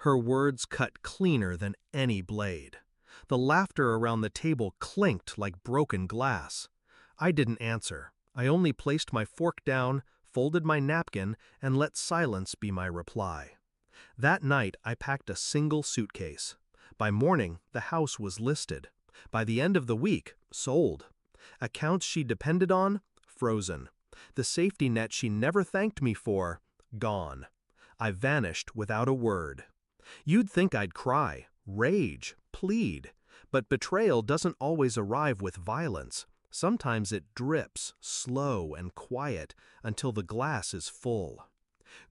Her words cut cleaner than any blade. The laughter around the table clinked like broken glass. I didn't answer. I only placed my fork down, folded my napkin, and let silence be my reply. That night I packed a single suitcase. By morning, the house was listed. By the end of the week, sold. Accounts she depended on, frozen. The safety net she never thanked me for, gone. I vanished without a word. You'd think I'd cry, rage, plead. But betrayal doesn't always arrive with violence. Sometimes it drips, slow and quiet, until the glass is full.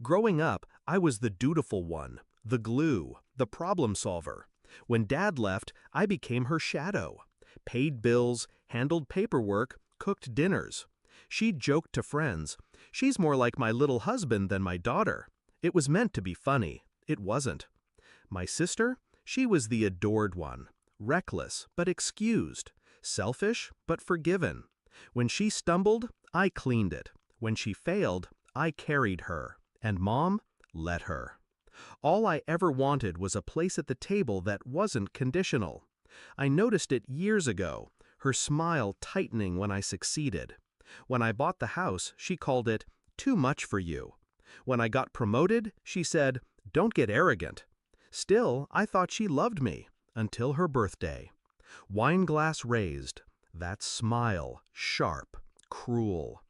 Growing up, I was the dutiful one, the glue, the problem solver. When Dad left, I became her shadow. Paid bills, handled paperwork, cooked dinners. She joked to friends, "She's more like my little husband than my daughter." It was meant to be funny. It wasn't. My sister? She was the adored one. Reckless, but excused. Selfish, but forgiven. When she stumbled, I cleaned it. When she failed, I carried her. And Mom, let her. All I ever wanted was a place at the table that wasn't conditional. I noticed it years ago, her smile tightening when I succeeded. When I bought the house, she called it, "too much for you." When I got promoted, she said, "don't get arrogant." Still, I thought she loved me, until her birthday. Wine glass raised, that smile, sharp, cruel.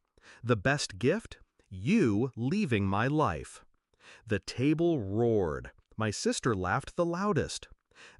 The best gift? You leaving my life. The table roared. My sister laughed the loudest.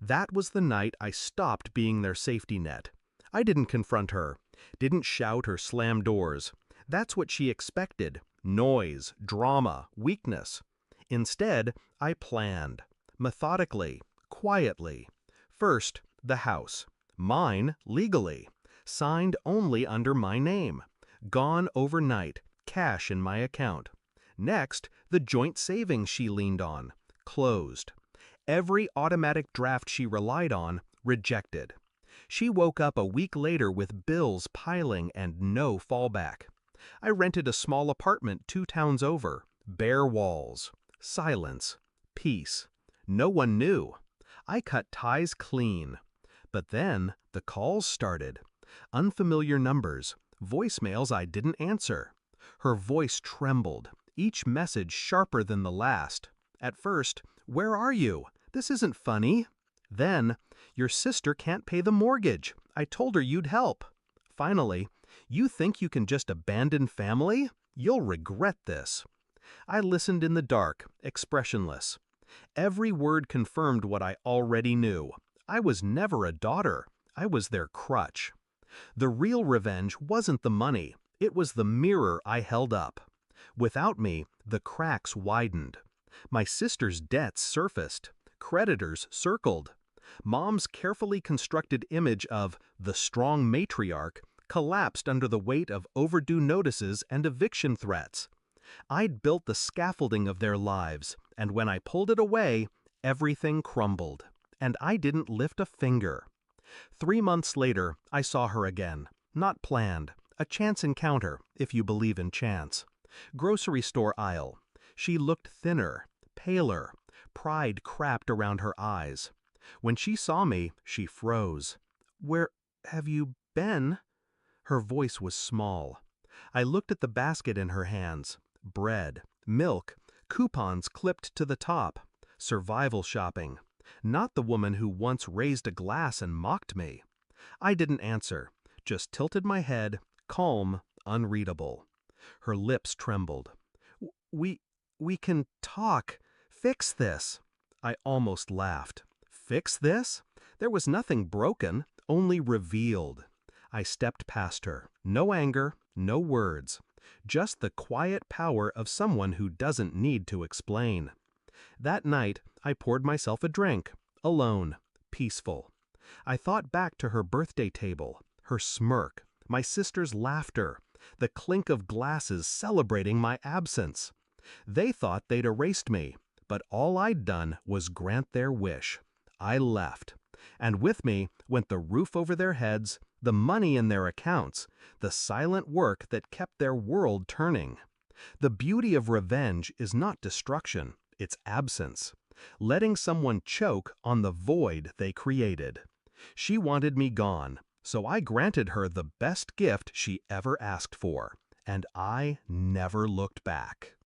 That was the night I stopped being their safety net. I didn't confront her, didn't shout or slam doors. That's what she expected. Noise, drama, weakness. Instead, I planned. Methodically, quietly. First, the house. Mine, legally. Signed only under my name. Gone overnight, cash in my account. Next, the joint savings she leaned on. Closed. Every automatic draft she relied on, rejected. She woke up a week later with bills piling and no fallback. I rented a small apartment 2 towns over. Bare walls. Silence. Peace. No one knew. I cut ties clean. But then the calls started. Unfamiliar numbers. Voicemails I didn't answer. Her voice trembled, each message sharper than the last. At first, "Where are you? This isn't funny." Then, "Your sister can't pay the mortgage. I told her you'd help." Finally, "You think you can just abandon family? You'll regret this." I listened in the dark, expressionless. Every word confirmed what I already knew. I was never a daughter. I was their crutch. The real revenge wasn't the money. It was the mirror I held up. Without me, the cracks widened. My sister's debts surfaced. Creditors circled. Mom's carefully constructed image of the strong matriarch collapsed under the weight of overdue notices and eviction threats. I'd built the scaffolding of their lives, and when I pulled it away, everything crumbled. And I didn't lift a finger. 3 months later, I saw her again. Not planned. A chance encounter, if you believe in chance. Grocery store aisle. She looked thinner, paler. Pride crapped around her eyes. When she saw me, she froze. "Where have you been?" Her voice was small. I looked at the basket in her hands. Bread, milk, coupons clipped to the top. Survival shopping. Not the woman who once raised a glass and mocked me. I didn't answer, just tilted my head, calm, unreadable. Her lips trembled. We can talk. Fix this." I almost laughed. Fix this? There was nothing broken, only revealed. I stepped past her. No anger, no words. Just the quiet power of someone who doesn't need to explain. That night, I poured myself a drink, alone, peaceful. I thought back to her birthday table, her smirk, my sister's laughter, the clink of glasses celebrating my absence. They thought they'd erased me, but all I'd done was grant their wish. I left, and with me went the roof over their heads, the money in their accounts, the silent work that kept their world turning. The beauty of revenge is not destruction, it's absence. letting someone choke on the void they created. She wanted me gone, so I granted her the best gift she ever asked for, and I never looked back.